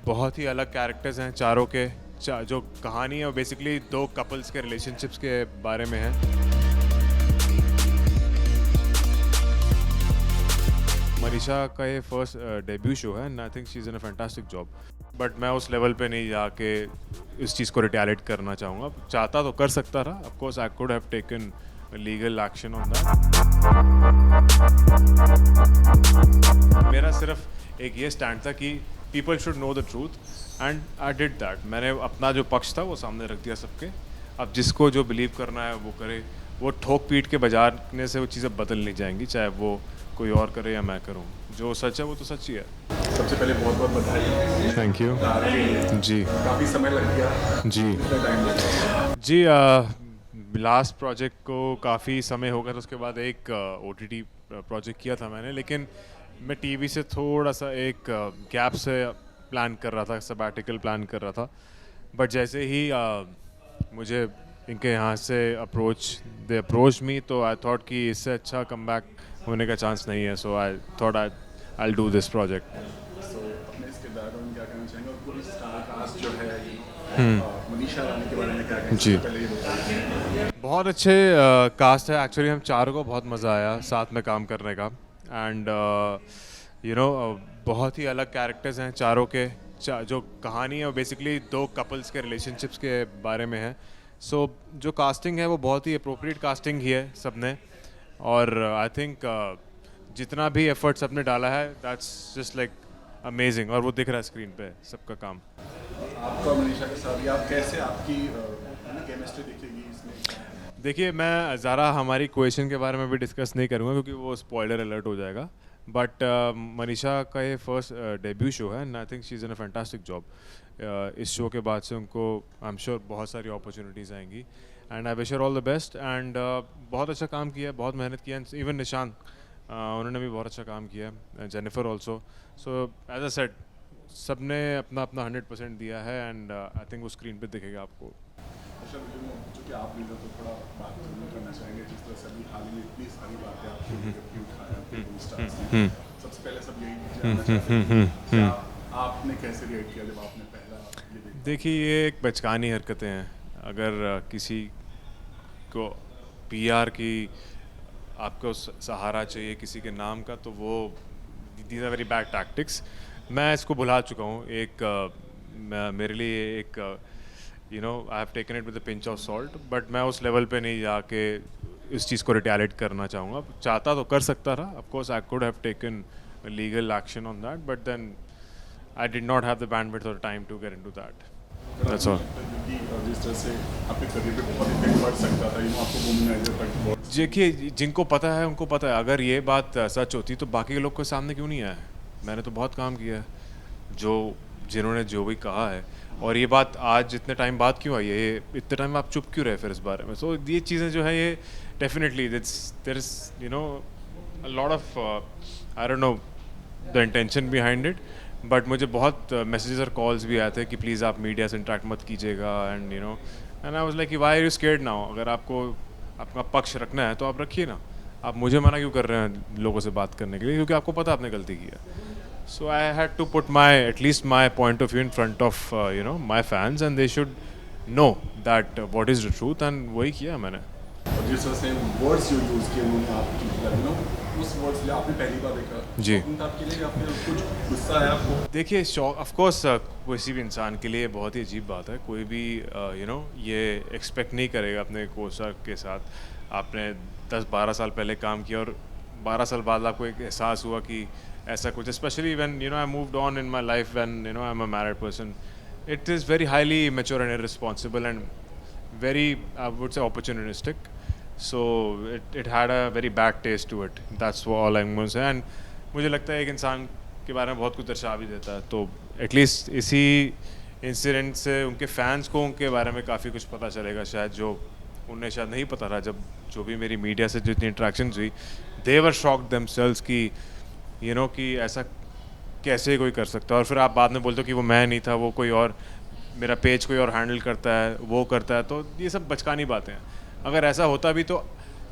बहुत ही अलग कैरेक्टर्स हैं चारों के। जो कहानी है वो बेसिकली दो कपल्स के रिलेशनशिप्स के बारे में है। मनीषा का ये फर्स्ट डेब्यू शो है and I think she is in a fantastic job. But मैं उस लेवल पे नहीं जाके इस चीज़ को रिटेलिएट करना चाहूँगा। चाहता तो कर सकता था, of course I could have taken legal action on that. मेरा सिर्फ एक ये स्टैंड था कि people should know the truth and I did that. मैंने अपना जो पक्ष था वो सामने रख दिया सबके। अब जिसको जो बिलीव करना है वो करे। वो ठोक पीट के बजाने से वो चीज़ें बदल नहीं जाएंगी, चाहे वो कोई और करे या मैं करूं। जो सच है वो तो सच ही है। सबसे पहले बहुत बहुत बधाई। थैंक यू जी। काफ़ी समय लग गया, जी कितना टाइम लगा? जी लास्ट प्रोजेक्ट को काफ़ी समय हो गया था। उसके बाद एक OTT प्रोजेक्ट किया था मैंने, लेकिन मैं टीवी से थोड़ा सा एक गैप से प्लान कर रहा था, सबैटिकल प्लान कर रहा था। बट जैसे ही मुझे इनके यहाँ से दे अप्रोच मी, तो आई थॉट कि इससे अच्छा कमबैक होने का चांस नहीं है। So I thought I do this project. So अपने इस किरदार में क्या कहना चाहेंगे और पूरी स्टार कास्ट जो है मनीषा रानी के बारे में क्या कहना जी। पहले ये बताइए। बहुत अच्छे कास्ट है एक्चुअली। हम चारों को बहुत मज़ा आया साथ में काम करने का। एंड बहुत ही अलग कैरेक्टर्स हैं चारों के। जो कहानी है वो बेसिकली दो कपल्स के रिलेशनशिप्स के बारे में है। सो जो कास्टिंग है वो बहुत ही अप्रोप्रिएट कास्टिंग ही है सबने। और आई थिंक जितना भी एफर्ट सबने डाला है दैट्स जस्ट लाइक अमेजिंग। और वो दिख रहा है स्क्रीन पे सबका काम। आपका मनीषा के साथ या कैसे आपकी केमिस्ट्री दिखेगी इसमें? देखिए, मैं ज़रा हमारी क्वेश्चन के बारे में भी डिस्कस नहीं करूँगा क्योंकि वो स्पॉइलर अलर्ट हो जाएगा। बट मनीषा का ये फर्स्ट डेब्यू शो है and I think she is in a fantastic job. इस शो के बाद से उनको आई एम श्योर बहुत सारी अपॉर्चुनिटीज़ आएंगी and I wish her all the best. And बहुत अच्छा काम किया है, बहुत मेहनत किया है। इवन निशांत उन्होंने भी बहुत अच्छा काम किया है, Jennifer also. So as a set सब ने अपना अपना 100% दिया है एंड आई थिंक वो स्क्रीन पे दिखेगा आपको। अच्छा, चूँकि आप लीडर तो थोड़ा बात जरूर करना चाहेंगे। जिस तरह से अभी हाल ही में इतनी सारी बातें आपके लीडर की उठाया अपने स्टार्स ने, सबसे पहले सब यही जानना चाहते हैं कि क्या आपने कैसे रिएक्ट किया जब आपने पहला ये देखा? देखिए, ये एक बचकानी हरकतें हैं। अगर किसी को PR की आपको सहारा चाहिए किसी के नाम का, तो वो these are very bad tactics. मैं इसको भुला चुका हूँ। मेरे लिए एक I have taken it with a pinch of salt. But मैं उस लेवल पे नहीं जाके इस चीज़ को रिटेलिएट करना चाहूँगा। चाहता तो कर सकता था, of course I could have taken legal action on that, but then I did not have the bandwidth और time to get into that. That's all. क्योंकि जिस तरह से आपके करियर पे बहुत इफेक्ट पड़ सकता था, आपको वुमनाइजर तक बहुत। देखिए, जिनको पता है उनको पता है। अगर ये बात सच होती तो बाकी लोग के सामने क्यों नहीं आया? मैंने तो बहुत काम किया है, जिन्होंने जो भी कहा है। और ये बात आज इतने टाइम बाद क्यों आई है? ये इतने टाइम आप चुप क्यों रहे फिर इस बारे में? सो ये चीज़ें जो है ये definitely there is a lot of I don't know the intention behind it. But मुझे बहुत मैसेजेस और कॉल्स भी आए थे कि प्लीज़ आप मीडिया से इंटरेक्ट मत कीजिएगा and and I was like why are you scared now? अगर आपको अपना पक्ष रखना है तो आप रखिए ना। आप मुझे मना क्यों कर रहे हैं लोगों से बात करने के लिए? क्योंकि आपको पता आपने गलती की है। So I had to put at least my point of view in front of my fans, and they should know that what is the truth, and वही किया मैंने। और जिस तरह से वर्ड्स जो यूज़ किए उन्होंने आपकी उस वर्ड्स लिए आपने पहली बार देखा जी। आपके लिए आपने कुछ गुस्सा आया आपको? देखिए, शौक ऑफ कोर्स किसी भी इंसान के लिए बहुत ही अजीब बात है। कोई भी ये एक्सपेक्ट नहीं करेगा अपने कोस्टार के साथ। आपने 10-12 साल पहले काम किया और 12 साल बाद आपको एक एहसास हुआ कि ऐसा कुछ, specially when I moved on in my life, when I am a married person, it is very highly mature and irresponsible and very, I would say, opportunistic. So it had a very bad taste to it. That's all I'm going to say. And मुझे लगता है एक इंसान के बारे में बहुत कुछ दर्शा भी देता है। तो एटलीस्ट इसी इंसिडेंट से उनके फैंस को उनके बारे में काफ़ी कुछ पता चलेगा शायद, जो उन्हें शायद नहीं पता था। जब जो भी मेरी मीडिया से जितनी इंट्रैक्शंस हुई, दे वर शॉक्ड देमसेल्व्स कि कि ऐसा कैसे कोई कर सकता है। और फिर आप बाद में बोलते हो कि वो मैं नहीं था, वो कोई और, मेरा पेज कोई और हैंडल करता है, वो करता है। तो ये सब बचकानी बातें हैं। अगर ऐसा होता भी तो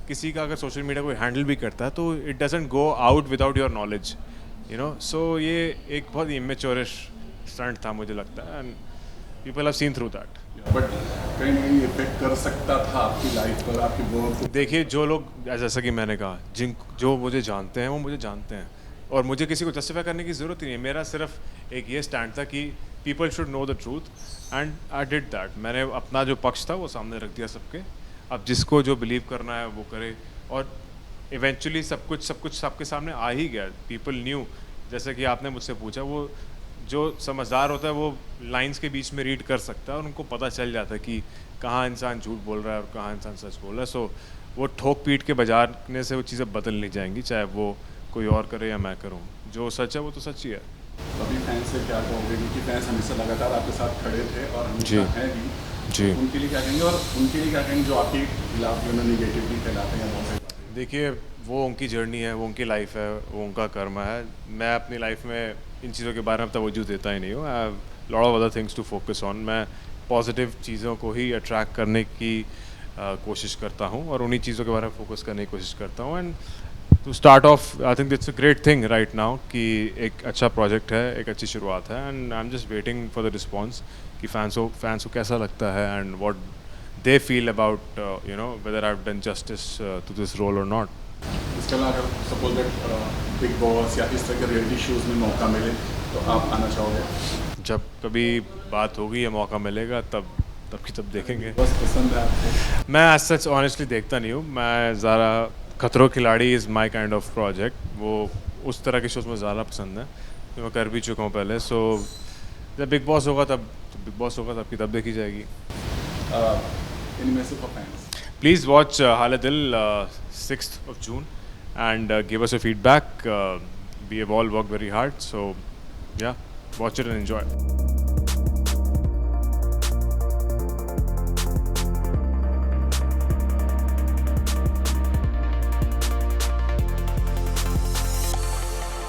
किसी का अगर सोशल मीडिया कोई हैंडल भी करता है तो it doesn't go out without your knowledge, so ये एक बहुत ही इमेच्योरिश स्टंट था मुझे लगता है, and people have seen through that. But कहीं ना कहीं इफेक्ट कर सकता था आपकी लाइफ पर, आपकी वर्क। देखिए, जो लोग जैसा कि मैंने कहा, जो मुझे जानते हैं वो मुझे जानते हैं, और मुझे किसी को जस्टिफाई करने की ज़रूरत ही नहीं है। मेरा सिर्फ एक ये स्टैंड था कि people should know the truth, and I did that. मैंने अपना जो पक्ष था वो सामने रख दिया सबके। अब जिसको जो बिलीव करना है वो करे, और इवेंचुअली सब कुछ सबके सामने आ ही गया। पीपल न्यू, जैसे कि आपने मुझसे पूछा, वो जो समझदार होता है वो लाइंस के बीच में रीड कर सकता है, और उनको पता चल जाता है कि कहाँ इंसान झूठ बोल रहा है और कहाँ इंसान सच बोल रहा है। सो वो ठोक पीट के बजाने से वो चीज़ें बदल नहीं जाएंगी, चाहे वो कोई और करे या मैं करूँ। जो सच है वो तो सच ही है। अभी फैंस से क्या कहोगे, क्योंकि फैंस हमेशा लगातार आपके साथ खड़े थे और जी। हमेशा हैं भी। जी। उनके लिए क्या कहेंगे, और उनके लिए क्या कहेंगे जो आपके खिलाफ निगेटिविटी फैलाते हैं बहुत सारी बातें। देखिए, वो उनकी जर्नी है, वो उनकी लाइफ है, वो उनका कर्म है। मैं अपनी लाइफ में इन चीज़ों के बारे में तवज्जो देता ही नहीं हूँ। I have lot of other things to focus on. मैं पॉजिटिव चीज़ों को ही अट्रैक्ट करने की कोशिश करता हूँ, और उन्हीं चीज़ों के बारे में फोकस करने की कोशिश करता हूँ। And to start off, I think it's a great thing right now कि एक अच्छा प्रोजेक्ट है, एक अच्छी शुरुआत है, and I am just waiting for the response कि फैंस को कैसा लगता है, and what they feel about whether I've done justice to this role or not. इसके अलावा अगर सपोज दैट बिग बॉस या इस तरह के रियलिटी शोज में मौका मिले तो आप आना चाहोगे? जब कभी बात होगी या मौका मिलेगा तब देखेंगे। बस पसंद है आपको? मैं एज सच ऑनेस्टली देखता नहीं हूँ। मैं ज़रा खतरों के खिलाड़ी is my kind of project, वो उस तरह के शोज में ज़्यादा पसंद है, तो मैं कर भी चुका हूँ पहले। सो जब बिग बॉस होगा तब तब देखी जाएगी। Any message for fans? Please watch Hala Dil 6th of June and give us your feedback. We have all worked very hard, so yeah, watch it and enjoy.